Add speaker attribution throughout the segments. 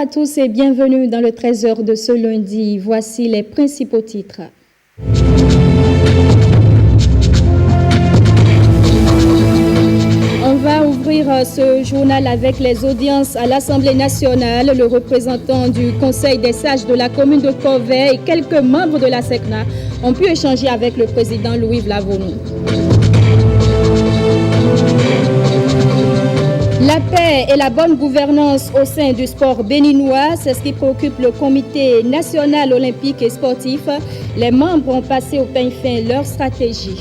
Speaker 1: à tous et bienvenue dans le 13h de ce lundi. Voici les principaux titres. On va ouvrir ce journal avec les audiences à l'Assemblée nationale. Le représentant du Conseil des sages de la commune de Covey et quelques membres de la SECNA ont pu échanger avec le président Louis Vlavonou. La paix et la bonne gouvernance au sein du sport béninois, c'est ce qui préoccupe le comité national olympique et sportif. Les membres ont passé au peigne fin leur stratégie.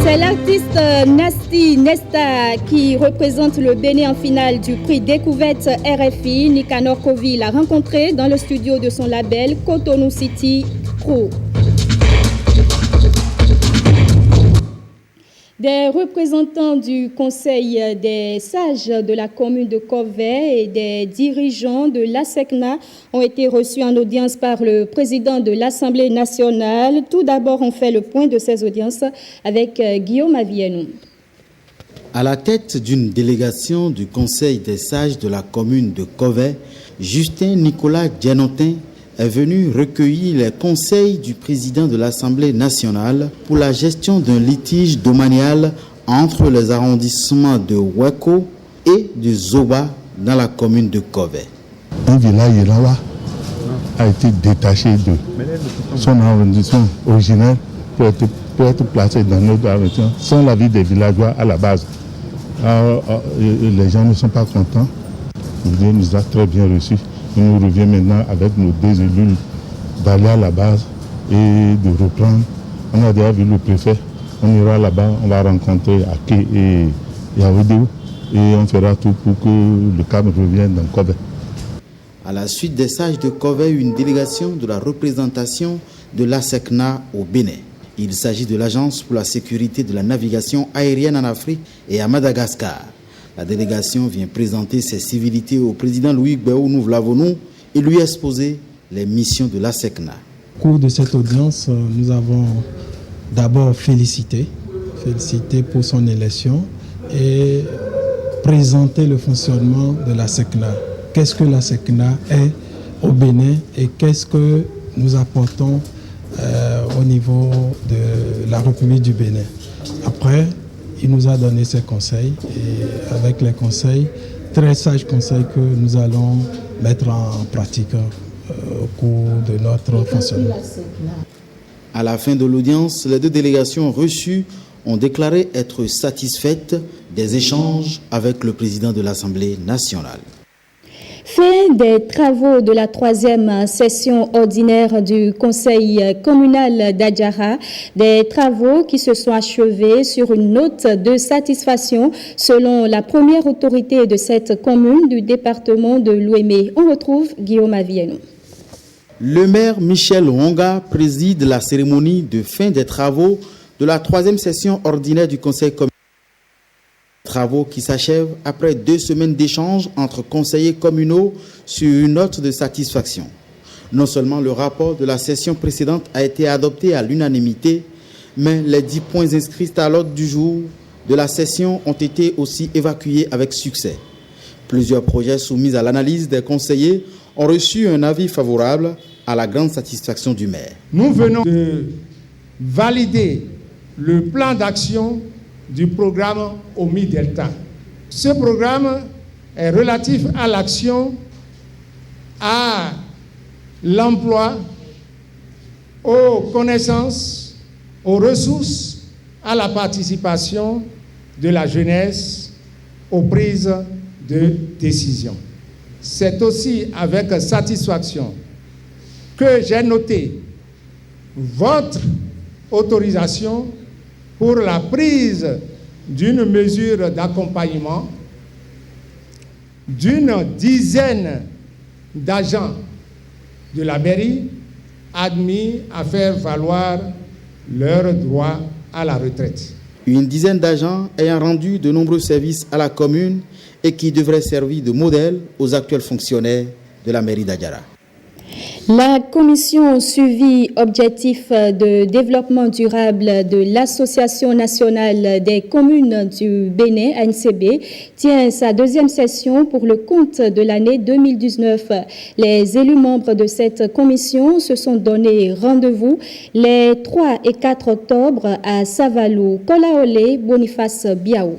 Speaker 1: C'est l'artiste Nasty Nesta qui représente le Bénin en finale du prix Découverte RFI. Nicanor Kovi l'a rencontré dans le studio de son label Cotonou City Pro. Des représentants du Conseil des sages de la commune de Covey et des dirigeants de la SECNA ont été reçus en audience par le président de l'Assemblée nationale. Tout d'abord, on fait le point de ces audiences avec Guillaume Avienou.
Speaker 2: À la tête d'une délégation du Conseil des sages de la commune de Covey, Justin Nicolas Dianotin est venu recueillir les conseils du président de l'Assemblée nationale pour la gestion d'un litige domanial entre les arrondissements de Weko et de Zoba dans la commune de Covey.
Speaker 3: Un village là a été détaché de son arrondissement originel pour être placé dans notre arrondissement sans l'avis des villageois à la base. Alors, les gens ne sont pas contents. Dieu nous a très bien reçus. Il nous revient maintenant avec nos deux élus d'aller à la base et de reprendre. On a déjà vu le préfet. On ira là-bas, on va rencontrer Ake et Yaoudou et on fera tout pour que le calme revienne dans Covey.
Speaker 2: À la suite des sages de Covey, une délégation de la représentation de la SECNA au Bénin. Il s'agit de l'Agence pour la sécurité de la navigation aérienne en Afrique et à Madagascar. La délégation vient présenter ses civilités au président Louis Gbéounou Vlavonou et lui exposer les missions de la SECNA.
Speaker 4: Au cours de cette audience, nous avons d'abord félicité pour son élection et présenté le fonctionnement de la SECNA. Qu'est-ce que la SECNA est au Bénin et qu'est-ce que nous apportons au niveau de la République du Bénin. Après, il nous a donné ses conseils et avec les conseils, très sages conseils que nous allons mettre en pratique au cours de notre fonctionnement.
Speaker 2: À la fin de l'audience, les deux délégations reçues ont déclaré être satisfaites des échanges avec le président de l'Assemblée nationale.
Speaker 1: Fin des travaux de la 3e session ordinaire du Conseil communal d'Adjara, des travaux qui se sont achevés sur une note de satisfaction selon la première autorité de cette commune du département de l'Ouémé. On retrouve Guillaume Avienou.
Speaker 2: Le maire Michel Honga préside la cérémonie de fin des travaux de la 3e session ordinaire du Conseil communal. Travaux qui s'achèvent après 2 semaines d'échanges entre conseillers communaux sur une note de satisfaction. Non seulement le rapport de la session précédente a été adopté à l'unanimité, mais les 10 points inscrits à l'ordre du jour de la session ont été aussi évacués avec succès. Plusieurs projets soumis à l'analyse des conseillers ont reçu un avis favorable à la grande satisfaction du maire.
Speaker 5: Nous venons de valider le plan d'action du programme OMI Delta. Ce programme est relatif à l'action, à l'emploi, aux connaissances, aux ressources, à la participation de la jeunesse aux prises de décision. C'est aussi avec satisfaction que j'ai noté votre autorisation pour la prise d'une mesure d'accompagnement d'une dizaine d'agents de la mairie admis à faire valoir leur droit à la retraite.
Speaker 2: Une dizaine d'agents ayant rendu de nombreux services à la commune et qui devraient servir de modèle aux actuels fonctionnaires de la mairie d'Adjara.
Speaker 1: La commission suivi objectif de développement durable de l'Association nationale des communes du Bénin, ANCB, tient sa deuxième session pour le compte de l'année 2019. Les élus membres de cette commission se sont donné rendez-vous les 3 et 4 octobre à Savalou, Kolaolé, Boniface Biaou.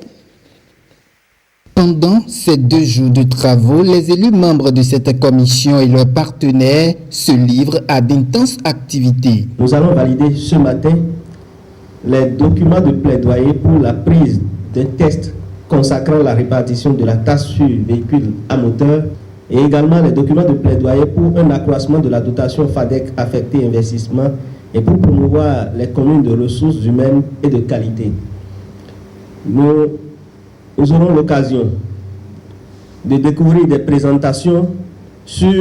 Speaker 6: Pendant ces 2 jours de travaux, les élus membres de cette commission et leurs partenaires se livrent à d'intenses activités.
Speaker 7: Nous allons valider ce matin les documents de plaidoyer pour la prise d'un test consacrant la répartition de la taxe sur véhicules à moteur et également les documents de plaidoyer pour un accroissement de la dotation FADEC affectée investissement et pour promouvoir les communes de ressources humaines et de qualité. Nous aurons l'occasion de découvrir des présentations sur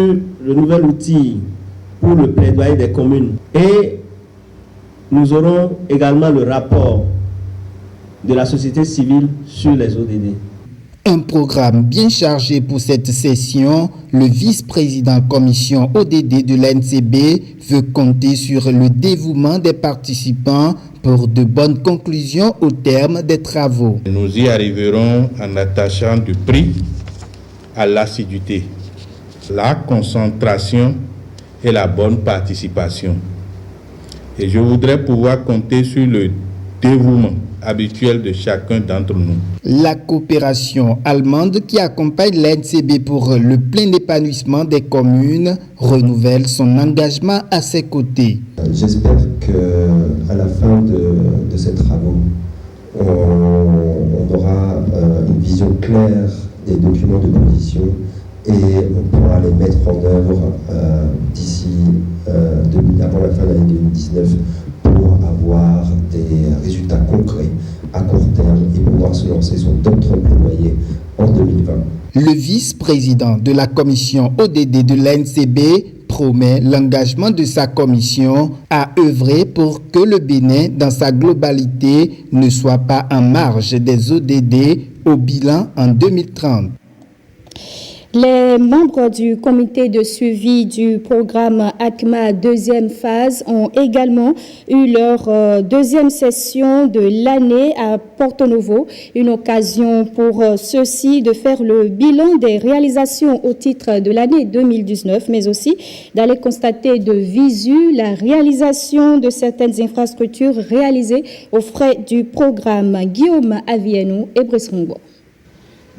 Speaker 7: le nouvel outil pour le plaidoyer des communes. Et nous aurons également le rapport de la société civile sur les ODD.
Speaker 6: Un programme bien chargé pour cette session. Le vice-président commission ODD de l'ANCB veut compter sur le dévouement des participants pour de bonnes conclusions au terme des travaux.
Speaker 8: Nous y arriverons en attachant du prix à l'assiduité, la concentration et la bonne participation. Et je voudrais pouvoir compter sur le dévouement habituel de chacun d'entre nous.
Speaker 6: La coopération allemande qui accompagne l'ANCB pour le plein épanouissement des communes renouvelle son engagement à ses côtés.
Speaker 9: J'espère qu'à la fin de ces travaux, on aura une vision claire des documents de position et on pourra les mettre en œuvre d'ici avant la fin de l'année 2019 pour avoir des résultats concrets à court terme et pouvoir se lancer sur d'autres plaidoyers en 2020.
Speaker 6: Le vice-président de la commission ODD de l'ANCB promet l'engagement de sa commission à œuvrer pour que le Bénin, dans sa globalité, ne soit pas en marge des ODD au bilan en 2030.
Speaker 1: Les membres du comité de suivi du programme ACMA deuxième phase ont également eu leur deuxième session de l'année à Porto Novo, une occasion pour ceux-ci de faire le bilan des réalisations au titre de l'année 2019, mais aussi d'aller constater de visu la réalisation de certaines infrastructures réalisées aux frais du programme. Guillaume Avienou et Brice Rongo.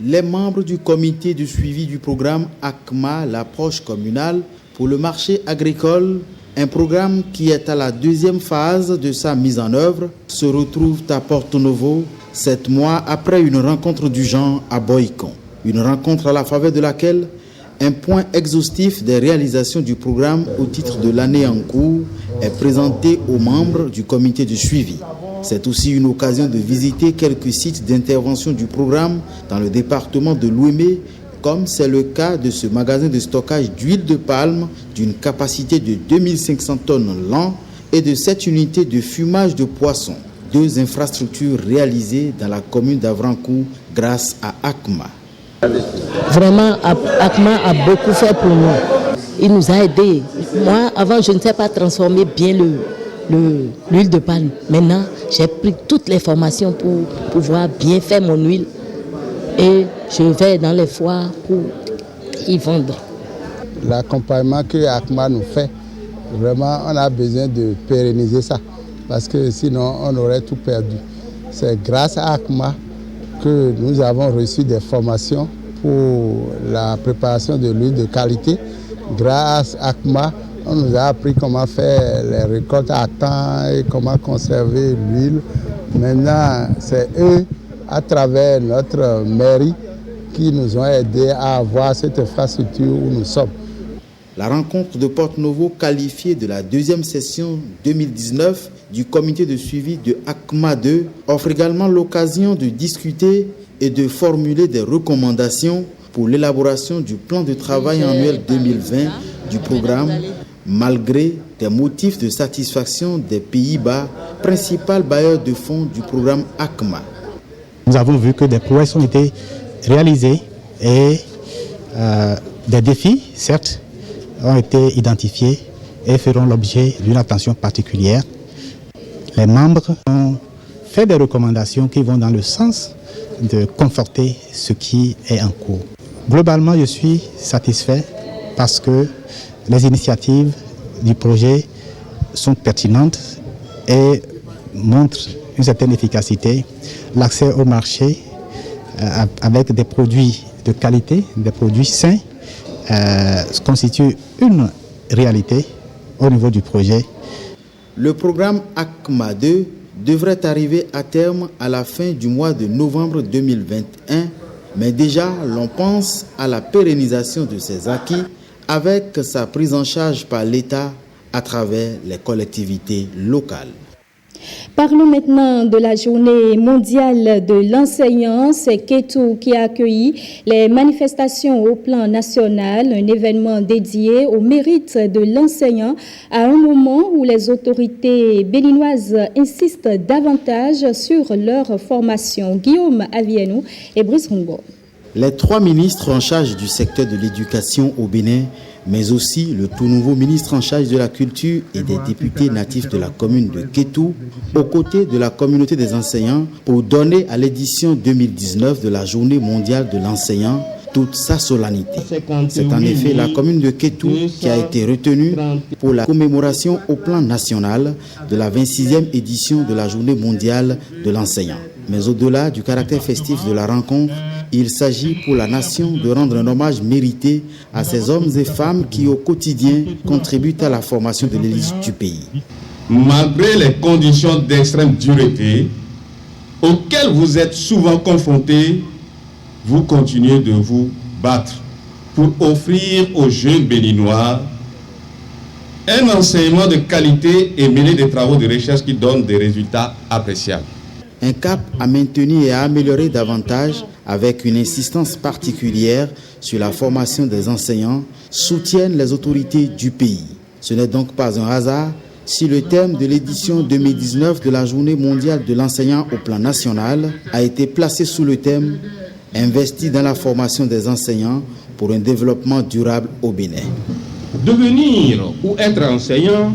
Speaker 2: Les membres du comité de suivi du programme ACMA, l'approche communale pour le marché agricole, un programme qui est à la deuxième phase de sa mise en œuvre, se retrouvent à Porto Novo 7 mois après une rencontre du genre à Boïcon. Une rencontre à la faveur de laquelle un point exhaustif des réalisations du programme au titre de l'année en cours est présenté aux membres du comité de suivi. C'est aussi une occasion de visiter quelques sites d'intervention du programme dans le département de l'Ouémé, comme c'est le cas de ce magasin de stockage d'huile de palme d'une capacité de 2500 tonnes l'an et de 7 unités de fumage de poissons. 2 infrastructures réalisées dans la commune d'Avrancourt grâce à ACMA.
Speaker 10: Vraiment, ACMA a beaucoup fait pour nous. Il nous a aidés. Moi, avant, je ne sais pas transformer bien l'huile de palme. Maintenant, j'ai pris toutes les formations pour pouvoir bien faire mon huile. Et je vais dans les foires pour y vendre.
Speaker 11: L'accompagnement que ACMA nous fait, vraiment, on a besoin de pérenniser ça. Parce que sinon, on aurait tout perdu. C'est grâce à ACMA que nous avons reçu des formations pour la préparation de l'huile de qualité. Grâce à ACMA, on nous a appris comment faire les récoltes à temps et comment conserver l'huile. Maintenant, c'est eux, à travers notre mairie, qui nous ont aidés à avoir cette infrastructure où nous sommes.
Speaker 2: La rencontre de Porto Novo, qualifiée de la deuxième session 2019 du comité de suivi de ACMA 2, offre également l'occasion de discuter et de formuler des recommandations pour l'élaboration du plan de travail annuel 2020 du programme, malgré des motifs de satisfaction des Pays-Bas, principal bailleur de fonds du programme ACMA.
Speaker 12: Nous avons vu que des prouesses ont été réalisées et des défis, certes, ont été identifiés et feront l'objet d'une attention particulière. Les membres ont fait des recommandations qui vont dans le sens de conforter ce qui est en cours. Globalement, je suis satisfait parce que les initiatives du projet sont pertinentes et montrent une certaine efficacité. L'accès au marché avec des produits de qualité, des produits sains, constitue une réalité au niveau du projet.
Speaker 2: Le programme ACMA 2 devrait arriver à terme à la fin du mois de novembre 2021, mais déjà l'on pense à la pérennisation de ces acquis avec sa prise en charge par l'État à travers les collectivités locales.
Speaker 1: Parlons maintenant de la journée mondiale de l'enseignant. C'est Kétou qui a accueilli les manifestations au plan national, un événement dédié au mérite de l'enseignant à un moment où les autorités béninoises insistent davantage sur leur formation. Guillaume Avienou et Brice Rungo.
Speaker 2: Les 3 ministres en charge du secteur de l'éducation au Bénin, mais aussi le tout nouveau ministre en charge de la culture et des députés natifs de la commune de Kétou, aux côtés de la communauté des enseignants, pour donner à l'édition 2019 de la Journée mondiale de l'enseignant toute sa solennité. C'est en effet la commune de Kétou qui a été retenue pour la commémoration au plan national de la 26e édition de la Journée mondiale de l'enseignant. Mais au-delà du caractère festif de la rencontre, il s'agit pour la nation de rendre un hommage mérité à ces hommes et femmes qui au quotidien contribuent à la formation de l'élite du pays.
Speaker 13: Malgré les conditions d'extrême dureté auxquelles vous êtes souvent confrontés, vous continuez de vous battre pour offrir aux jeunes béninois un enseignement de qualité et mener des travaux de recherche qui donnent des résultats appréciables.
Speaker 2: Un cap à maintenir et à améliorer davantage avec une insistance particulière sur la formation des enseignants, soutiennent les autorités du pays. Ce n'est donc pas un hasard si le thème de l'édition 2019 de la Journée mondiale de l'enseignant au plan national a été placé sous le thème « Investi dans la formation des enseignants pour un développement durable au Bénin ».
Speaker 13: Devenir ou être enseignant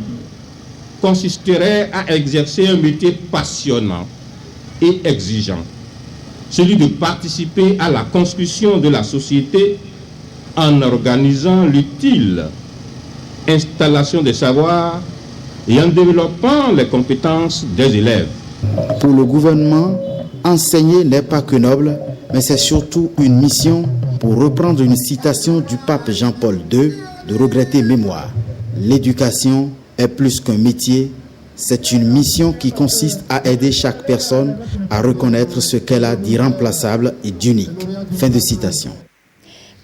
Speaker 13: consisterait à exercer un métier passionnant et exigeant, celui de participer à la construction de la société en organisant l'utile installation des savoirs et en développant les compétences des élèves.
Speaker 2: Pour le gouvernement, enseigner n'est pas que noble, mais c'est surtout une mission, pour reprendre une citation du pape Jean-Paul II, de regretter mémoire. L'éducation est plus qu'un métier, c'est une mission qui consiste à aider chaque personne à reconnaître ce qu'elle a d'irremplaçable et d'unique. Fin de citation.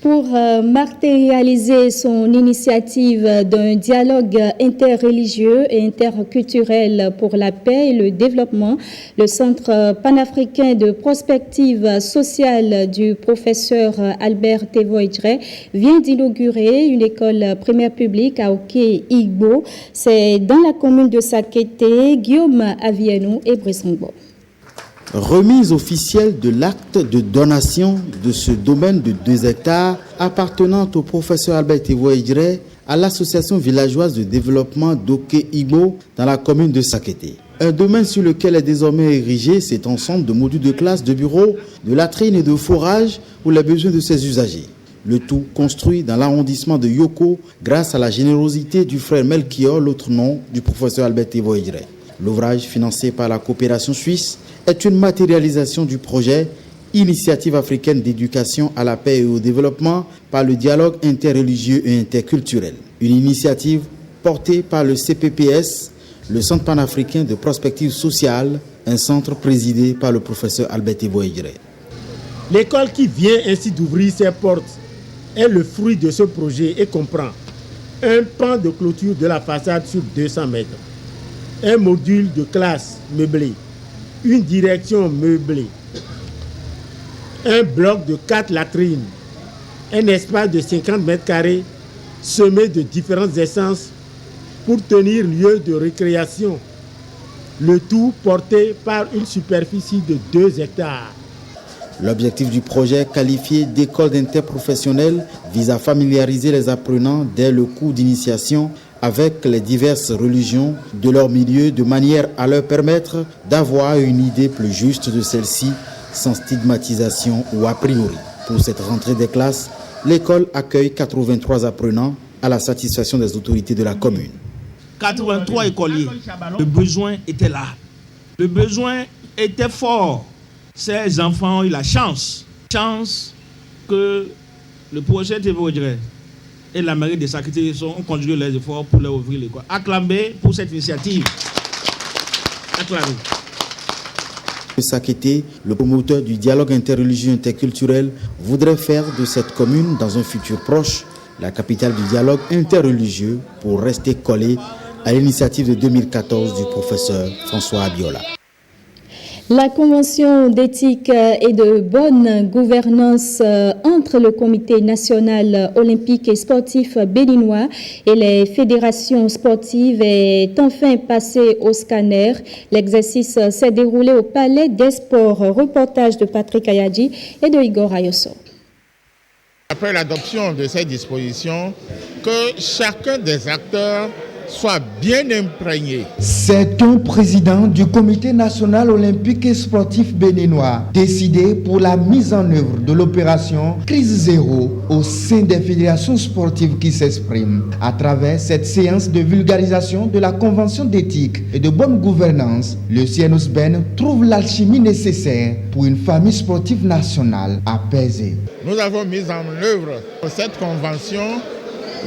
Speaker 1: Pour matérialiser son initiative d'un dialogue interreligieux et interculturel pour la paix et le développement, le Centre panafricain de prospective sociale du professeur Albert Tevoidre vient d'inaugurer une école primaire publique à Oké-Igbo. C'est dans la commune de Sakété. Guillaume Avienou et Brice Rungo.
Speaker 2: Remise officielle de l'acte de donation de ce domaine de 2 hectares appartenant au professeur Albert Tevoidre à l'association villageoise de développement d'Oké-Igbo dans la commune de Sakété. Un domaine sur lequel est désormais érigé cet ensemble de modules de classe, de bureaux, de latrines et de forages pour les besoins de ses usagers. Le tout construit dans l'arrondissement de Yoko grâce à la générosité du frère Melchior, l'autre nom du professeur Albert Tevoidre. L'ouvrage, financé par la coopération suisse, est une matérialisation du projet Initiative africaine d'éducation à la paix et au développement par le dialogue interreligieux et interculturel. Une initiative portée par le CPPS, le Centre panafricain de prospective sociale, un centre présidé par le professeur Albert Tevoidre.
Speaker 14: L'école qui vient ainsi d'ouvrir ses portes est le fruit de ce projet et comprend un pan de clôture de la façade sur 200 mètres, un module de classe meublé, une direction meublée, un bloc de 4 latrines, un espace de 50 mètres carrés semé de différentes essences pour tenir lieu de récréation, le tout porté par une superficie de 2 hectares.
Speaker 2: L'objectif du projet, qualifié d'école d'interprofessionnelle, vise à familiariser les apprenants dès le cours d'initiation avec les diverses religions de leur milieu de manière à leur permettre d'avoir une idée plus juste de celle-ci sans stigmatisation ou a priori. Pour cette rentrée des classes, l'école accueille 83 apprenants à la satisfaction des autorités de la commune.
Speaker 15: 83 écoliers, le besoin était là. Le besoin était fort. Ces enfants ont eu la chance que le projet Théodré et la mairie de Sacré ont conduit leurs efforts pour leur ouvrir l'école. Acclamez pour cette initiative. Acclamez.
Speaker 2: Sakété, le promoteur du dialogue interreligieux interculturel, voudrait faire de cette commune, dans un futur proche, la capitale du dialogue interreligieux pour rester collé à l'initiative de 2014 du professeur François Abiola.
Speaker 1: La convention d'éthique et de bonne gouvernance entre le Comité national olympique et sportif béninois et les fédérations sportives est enfin passée au scanner. L'exercice s'est déroulé au Palais des Sports. Reportage de Patrick Ayadji et de Igor Ayoso.
Speaker 16: Après l'adoption de ces dispositions, que chacun des acteurs soit bien imprégné.
Speaker 6: C'est un président du Comité national olympique et sportif béninois décidé pour la mise en œuvre de l'opération Crise Zéro au sein des fédérations sportives qui s'expriment. À travers cette séance de vulgarisation de la Convention d'éthique et de bonne gouvernance, le CNOSBEN trouve l'alchimie nécessaire pour une famille sportive nationale apaisée.
Speaker 16: Nous avons mis en œuvre cette convention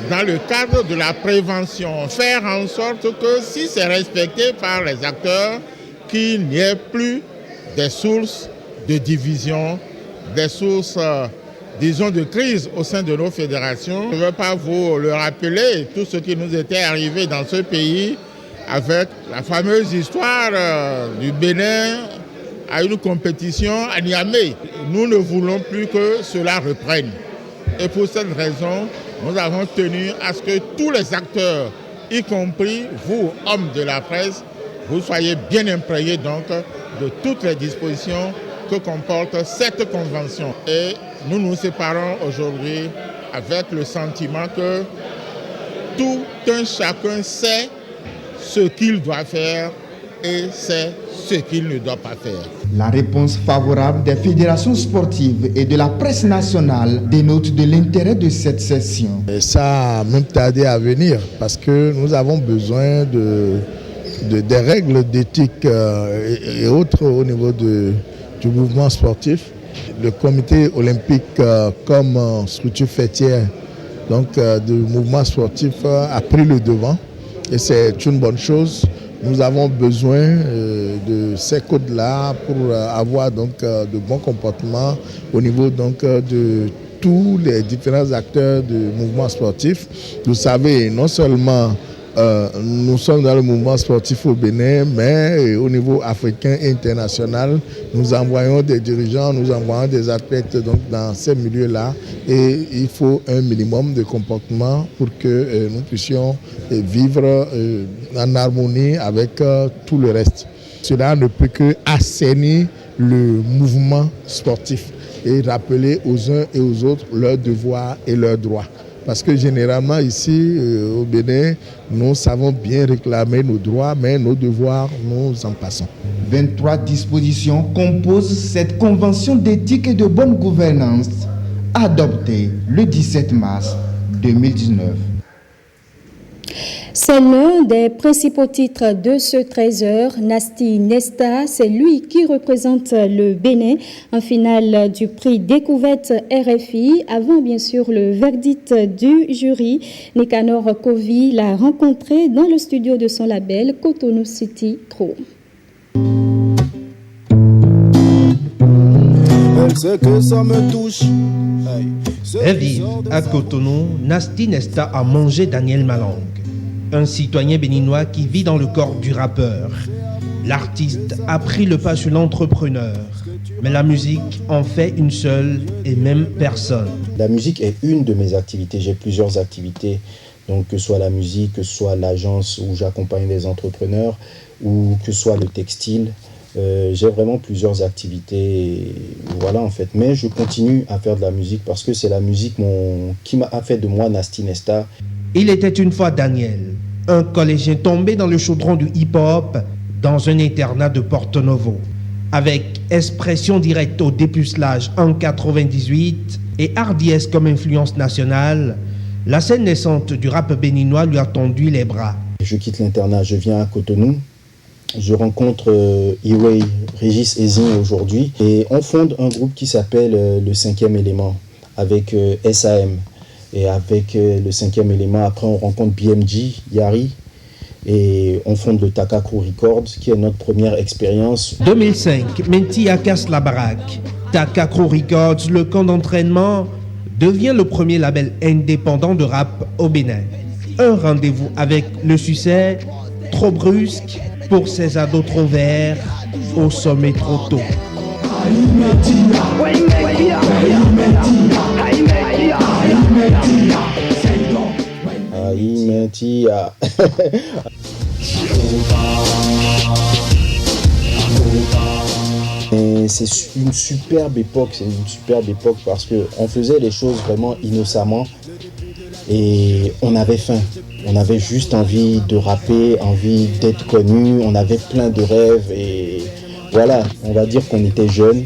Speaker 16: dans le cadre de la prévention, faire en sorte que si c'est respecté par les acteurs, qu'il n'y ait plus des sources de division, des sources, disons, de crise au sein de nos fédérations. Je ne veux pas vous le rappeler, tout ce qui nous était arrivé dans ce pays avec la fameuse histoire du Bénin à une compétition à Niamey. Nous ne voulons plus que cela reprenne. Et pour cette raison, nous avons tenu à ce que tous les acteurs, y compris vous, hommes de la presse, vous soyez bien imprégnés donc de toutes les dispositions que comporte cette convention. Et nous nous séparons aujourd'hui avec le sentiment que tout un chacun sait ce qu'il doit faire et sait ce qu'il ne doit pas faire.
Speaker 6: La réponse favorable des fédérations sportives et de la presse nationale dénote de l'intérêt de cette session.
Speaker 11: Et ça a même tardé à venir parce que nous avons besoin des règles d'éthique et autres au niveau du mouvement sportif. Le comité olympique comme structure fêtière donc, du mouvement sportif a pris le devant et c'est une bonne chose. Nous avons besoin de ces codes-là pour avoir donc, de bons comportements au niveau donc, de tous les différents acteurs du mouvement sportif. Vous savez, non seulement nous sommes dans le mouvement sportif au Bénin, mais au niveau africain et international, nous envoyons des dirigeants, nous envoyons des athlètes donc, dans ces milieux-là et il faut un minimum de comportement pour que nous puissions vivre en harmonie avec tout le reste. Cela ne peut que assainir le mouvement sportif et rappeler aux uns et aux autres leurs devoirs et leurs droits. Parce que généralement ici au Bénin, nous savons bien réclamer nos droits, mais nos devoirs, nous en passons.
Speaker 6: 23 dispositions composent cette convention d'éthique et de bonne gouvernance adoptée le 17 mars 2019.
Speaker 1: C'est l'un des principaux titres de ce 13h. Nasti Nesta, c'est lui qui représente le Bénin en finale du prix Découverte RFI. Avant, bien sûr, le verdict du jury. Nicanor Kovi l'a rencontré dans le studio de son label Cotonou City Pro.
Speaker 17: Ce que ça me touche.
Speaker 18: Vive à Cotonou, Nasti Nesta a mangé Daniel Malang, un citoyen béninois qui vit dans le corps du rappeur. L'artiste a pris le pas sur l'entrepreneur, mais la musique en fait une seule et même personne.
Speaker 19: La musique est une de mes activités, j'ai plusieurs activités, donc que ce soit la musique, que ce soit l'agence où j'accompagne les entrepreneurs, ou que ce soit le textile, J'ai vraiment plusieurs activités, voilà en fait. Mais je continue à faire de la musique parce que c'est la musique qui m'a fait de moi Nasty Nesta.
Speaker 18: Il était une fois Daniel, un collégien tombé dans le chaudron du hip-hop dans un internat de Porto Novo. Avec expression directe au dépucelage en 98 et hardiesse comme influence nationale, la scène naissante du rap béninois lui a tendu les bras.
Speaker 19: Je quitte l'internat, je viens à Cotonou. Je rencontre Iway, Régis Ezine aujourd'hui et on fonde un groupe qui s'appelle le 5e élément avec SAM. Et avec le 5e élément, après on rencontre BMG, Yari et on fonde le Taka Crew Records qui est notre première expérience.
Speaker 18: 2005, Menti casse la baraque. Taka Crew Records, le camp d'entraînement, devient le premier label indépendant de rap au Bénin. Un rendez-vous avec le succès trop brusque pour ces ados trop verts au sommet trop tôt.
Speaker 19: C'est une superbe époque, parce qu'on faisait les choses vraiment innocemment et on avait faim. On avait juste envie de rapper, envie d'être connu, on avait plein de rêves et voilà, on va dire qu'on était jeunes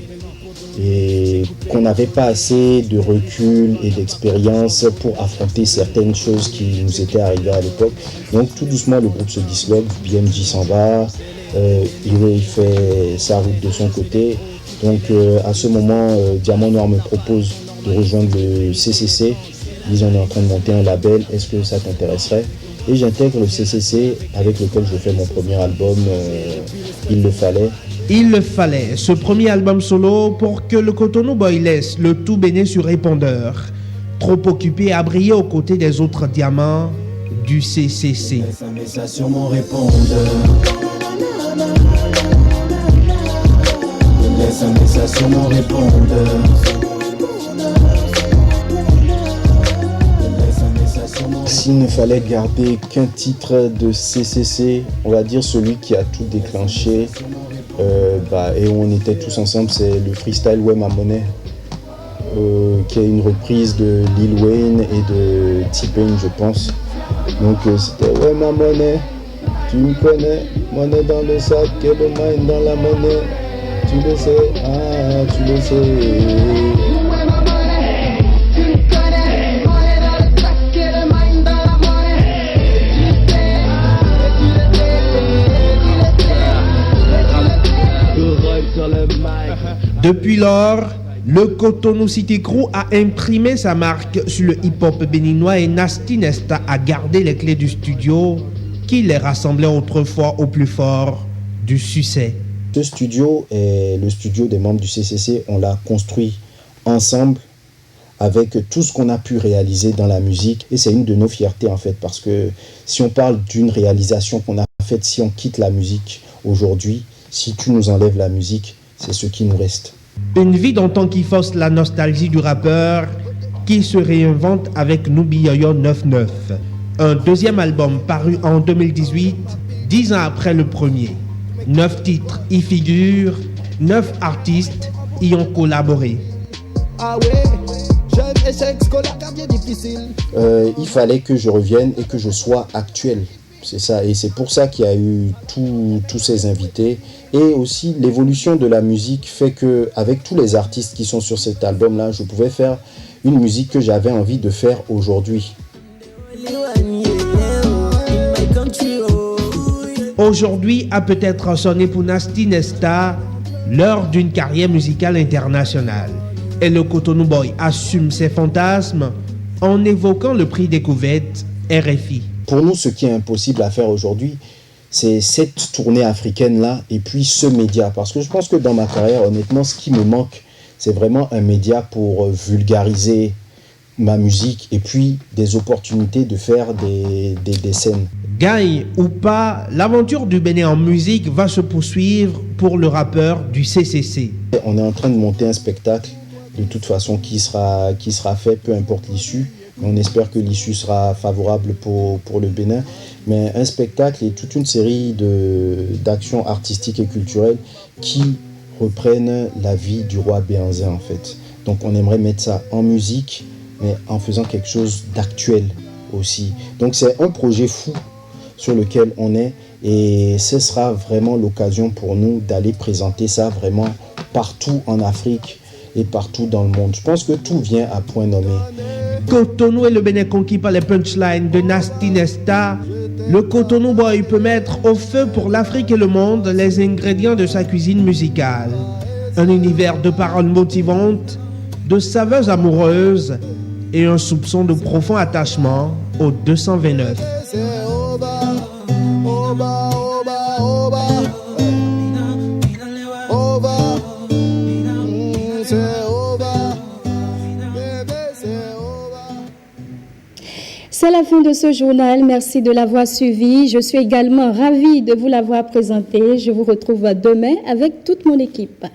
Speaker 19: et qu'on n'avait pas assez de recul et d'expérience pour affronter certaines choses qui nous étaient arrivées à l'époque. Donc tout doucement le groupe se disloque, BMG s'en va, il fait sa route de son côté. Donc à ce moment, Diamant Noir me propose de rejoindre le CCC. Ils disent on est en train de monter un label, est-ce que ça t'intéresserait? Et j'intègre le CCC avec lequel je fais mon premier album, Il le fallait.
Speaker 18: Il le fallait, ce premier album solo pour que le Cotonou Boy laisse le tout Bénin sur répondeur, trop occupé à briller aux côtés des autres diamants du CCC.
Speaker 20: Laisse un message sur mon répondeur. Laisse un message sur mon répondeur.
Speaker 19: S'il ne fallait garder qu'un titre de CCC, on va dire celui qui a tout déclenché, et où on était tous ensemble, c'est le freestyle Ouais Ma Monnaie, qui est une reprise de Lil Wayne et de T-Pain, je pense. Donc c'était Ouais Ma Monnaie, tu me connais, monnaie dans le sac et le mine dans la monnaie, tu le sais, tu le sais.
Speaker 18: Depuis lors, le Cotonou City Crew a imprimé sa marque sur le hip-hop béninois et Nasty Nesta a gardé les clés du studio qui les rassemblait autrefois au plus fort du succès.
Speaker 19: Ce studio est le studio des membres du CCC. On l'a construit ensemble avec tout ce qu'on a pu réaliser dans la musique. Et c'est une de nos fiertés en fait, parce que si on parle d'une réalisation qu'on a faite, si on quitte la musique aujourd'hui, si tu nous enlèves la musique, c'est ce qui nous reste.
Speaker 18: Une vie d'antan qui force la nostalgie du rappeur qui se réinvente avec Nubi Yoyo 99. Un deuxième album paru en 2018, 10 ans après le premier. 9 titres y figurent, 9 artistes y ont collaboré.
Speaker 19: Il fallait que je revienne et que je sois actuel. C'est ça, et c'est pour ça qu'il y a eu tous ces invités. Et aussi, l'évolution de la musique fait que, avec tous les artistes qui sont sur cet album-là, je pouvais faire une musique que j'avais envie de faire aujourd'hui.
Speaker 18: Aujourd'hui a peut-être sonné pour Nasty Nesta l'heure d'une carrière musicale internationale. Et le Cotonou Boy assume ses fantasmes en évoquant le prix découverte RFI.
Speaker 19: Pour nous, ce qui est impossible à faire aujourd'hui, c'est cette tournée africaine-là et puis ce média. Parce que je pense que dans ma carrière, honnêtement, ce qui me manque, c'est vraiment un média pour vulgariser ma musique et puis des opportunités de faire des scènes.
Speaker 18: Gagne ou pas, l'aventure du Bénin en musique va se poursuivre pour le rappeur du CCC.
Speaker 19: On est en train de monter un spectacle, de toute façon, qui sera fait, peu importe l'issue. On espère que l'issue sera favorable pour le Bénin. Mais un spectacle et toute une série d'actions artistiques et culturelles qui reprennent la vie du roi Béhanzin en fait. Donc on aimerait mettre ça en musique, mais en faisant quelque chose d'actuel aussi. Donc c'est un projet fou sur lequel on est et ce sera vraiment l'occasion pour nous d'aller présenter ça vraiment partout en Afrique et partout dans le monde. Je pense que tout vient à point nommé.
Speaker 18: Cotonou et le Bénin conquis par les punchlines de Nasty Nesta. Le Cotonou Boy peut mettre au feu pour l'Afrique et le monde les ingrédients de sa cuisine musicale. Un univers de paroles motivantes, de saveurs amoureuses et un soupçon de profond attachement au 229.
Speaker 1: C'est la fin de ce journal. Merci de l'avoir suivi. Je suis également ravie de vous l'avoir présenté. Je vous retrouve demain avec toute mon équipe.